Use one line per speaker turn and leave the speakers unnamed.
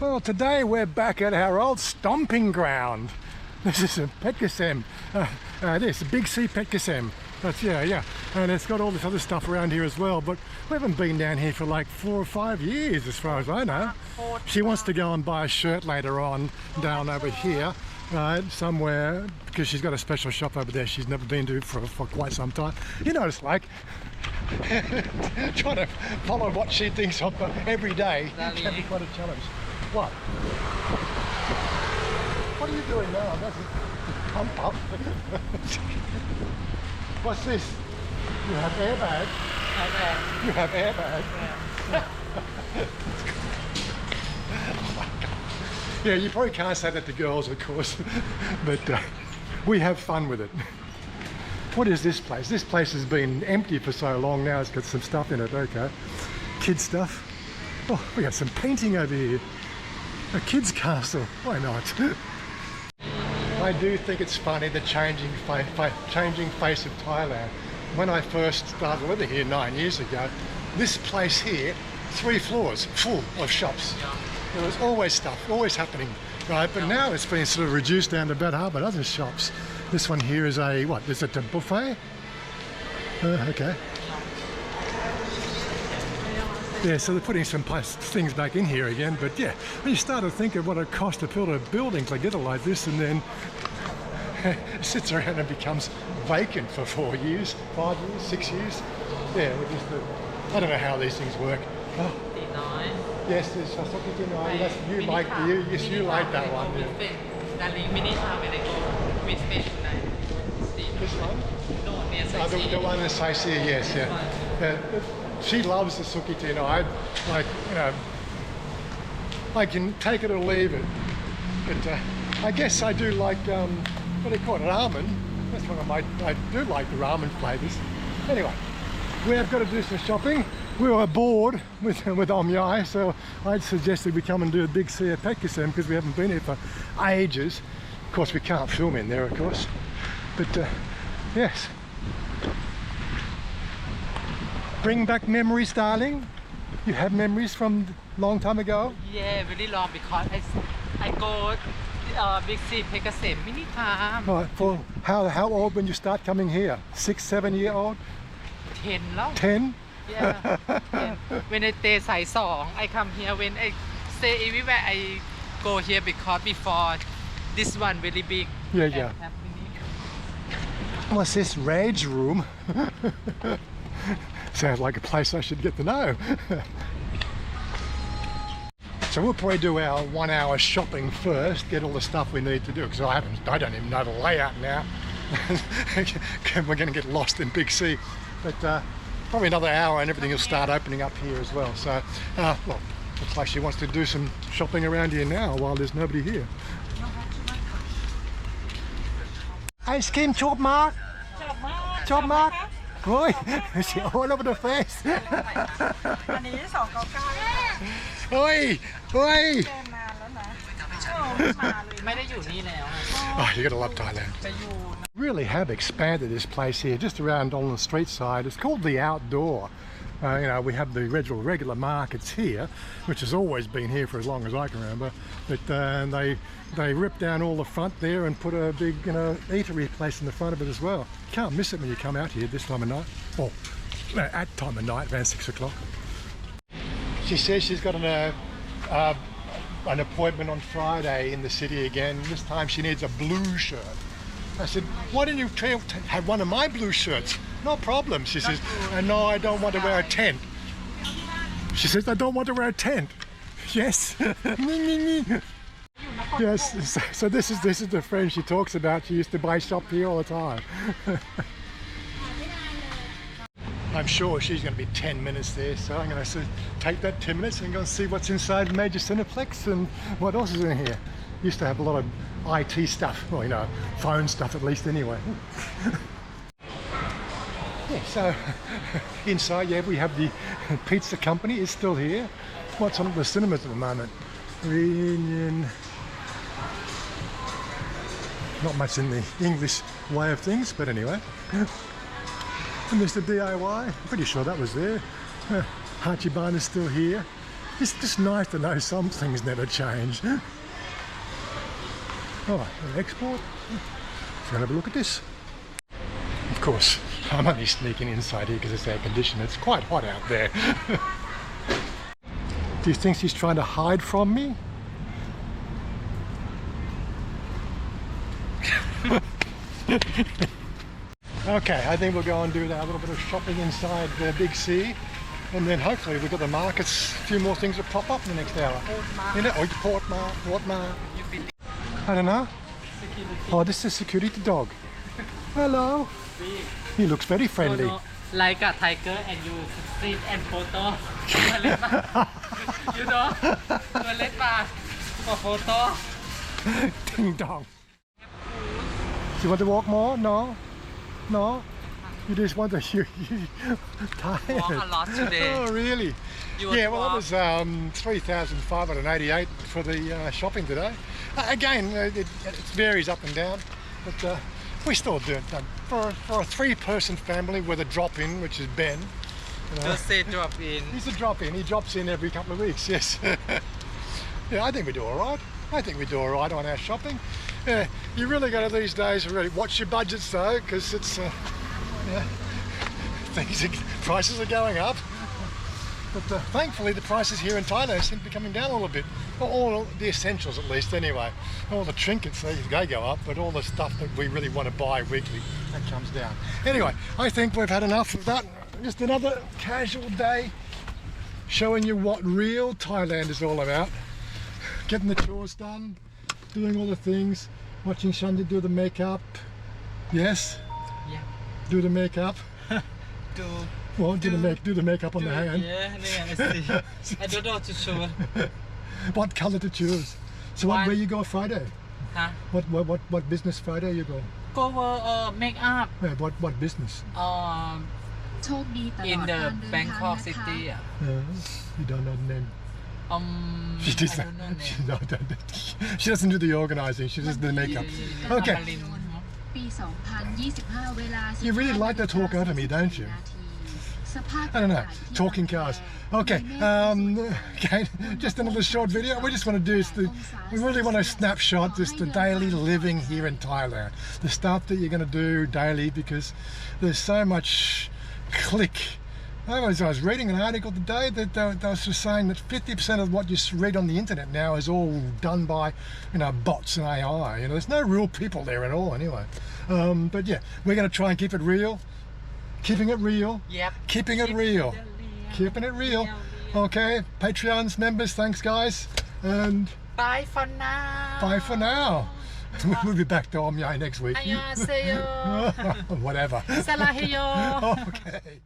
Well, today we're back at our old stomping ground. This is a Phetkasem. This Big C Phetkasem. That's yeah. And it's got all this other stuff around here as well. But we haven't been down here for like 4 or 5 years, as far as I know. She wants to go and buy a shirt later on down over here, right, somewhere, because she's got a special shop over there she's never been to for quite some time. You know what it's like. Trying to follow what she thinks of every day can be quite a challenge. What? What are you doing now? That's a pump up. What's this? You have airbag? Airbag. You have airbag? Yeah. Oh my God. Yeah, you probably can't say that to girls, of course, but we have fun with it. What is this place? This place has been empty for so long now. It's got some stuff in it, okay. Kids stuff. Oh, we got some painting over here. A kid's castle, why not? I do think it's funny, the changing face of Thailand. When I first started living here 9 years ago, this place here, 3 floors full of shops. There was always stuff, always happening, right? But now it's been sort of reduced down to about half a dozen shops. This one here is a, what, is it a buffet? Okay. Yeah, so they're putting some things back in here again, but yeah, when you start to think of what it costs to build a building together like this, and then it sits around and becomes vacant for 4 years, 5 years, 6 years. Yeah, we're just, I don't know how these things work. Oh. Yes, there's Sasuke Deny. Yes, you like that one. Yeah. This one? The one in Sightseer, yes, yeah. She loves the suki tino. Like, you know, I can take it or leave it. But I guess I do like, what do you call it, ramen. That's one of I do like the ramen flavours. Anyway, we have got to do some shopping. We were bored with Omyai, so I'd suggested we come and do a Big C Phetkasem because we haven't been here for ages. Of course, we can't film in there, of course. But yes. Bring back memories, darling. You have memories from a long time ago?
Yeah, very long because I go Big C Phetkasem many times.
Right, for how old when you start coming here? 6, 7 year old?
10 now.
10?
Yeah. 10. When I stay Sai Song, I come here. When I stay everywhere, I go here because before this one very big.
Yeah. What's this? Rage room? Sounds like a place I should get to know. So we'll probably do our 1 hour shopping first, get all the stuff we need to do, because I don't even know the layout now. We're going to get lost in Big C. But probably another hour and everything will start opening up here as well. So, well, looks like she wants to do some shopping around here now while there's nobody here. Ice cream chop mark? Chop mark? Boy, she all over the face. Oi! Oh, you gotta love Thailand. Really have expanded this place here, just around on the street side. It's called the Outdoor. You know, we have the regular markets here, which has always been here for as long as I can remember. But they ripped down all the front there and put a big, you know, eatery place in the front of it as well. You can't miss it when you come out here this time of night. Or at time of night, around 6 o'clock. She says she's got an appointment on Friday in the city again. This time she needs a blue shirt. I said, why don't you have one of my blue shirts? No problem. She says, no, I don't want to wear a tent. She says, I don't want to wear a tent. Yes. Yes. So this is the friend she talks about. She used to buy shop here all the time. I'm sure she's going to be 10 minutes there, so I'm going to take that 10 minutes and go and see what's inside Major Cineplex and what else is in here. Used to have a lot of IT stuff, well, you know, phone stuff at least anyway. Yeah, so inside, yeah, we have the pizza company, it's still here. What's on the cinemas at the moment? Reunion. Not much in the English way of things, but anyway. And there's the DIY, I'm pretty sure that was there. Hachiban is still here. It's just nice to know some things never change. Oh, an export. Let's go and have a look at this. Of course, I'm only sneaking inside here because it's air conditioned. It's quite hot out there. Do you think she's trying to hide from me? Okay, I think we'll go and do a little bit of shopping inside Big C, and then hopefully we've got the markets, a few more things to pop up in the next hour. You know, Portmar. I don't know. Oh, this is a security dog. Hello. He looks very friendly.
No, like a tiger and you sit and photo. You know? Toilet bar for photo.
Ding dong. Do you want to walk more? No? No? You just want to... You tired?
Walk a lot today.
Oh, really? Yeah, well, it was 3,588 for the shopping today. Again, it varies up and down, but we still do it. For a three-person family with a drop-in, which is Ben. You know,
Just say drop in.
he's a drop-in. He drops in every couple of weeks, yes. Yeah, I think we do all right. I think we do all right on our shopping. Yeah, you really got to these days really watch your budgets though, because it's yeah, prices are going up. But thankfully the prices here in Thailand seem to be coming down a little bit. Well, all the essentials at least anyway. All the trinkets, they go up, but all the stuff that we really want to buy weekly, that comes down. Anyway, I think we've had enough of that. Just another casual day showing you what real Thailand is all about. Getting the chores done, doing all the things, watching Chanya do the makeup. Yes?
Yeah.
Do the makeup.
Do.
Well, do the makeup on the hand.
Yeah, I see. I don't know what to show.
What colour to choose? So where you go Friday?
Huh?
What business Friday you go?
Go make up.
Yeah, what business?
In the Bangkok city.
You don't know the name. She
I
doesn't.
don't know
She doesn't do the organising. She does the makeup. Okay. You really like to talk over me, don't you? I don't know. Talking cars. Okay. Okay. Just another short video. We just want to do is we really want to snapshot just the daily living here in Thailand. The stuff that you're going to do daily, because there's so much click. I was reading an article today that they were just saying that 50% of what you read on the internet now is all done by, bots and AI. There's no real people there at all anyway. But yeah, we're going to try and keep it real. Keeping it real.
Yep.
Keeping it real. Keeping it real. Okay, Patreon's members, thanks guys. And
bye for now.
Bye for now. We'll be back to Omyai next week.
안녕하세요.
Whatever.
사랑해요.
Okay.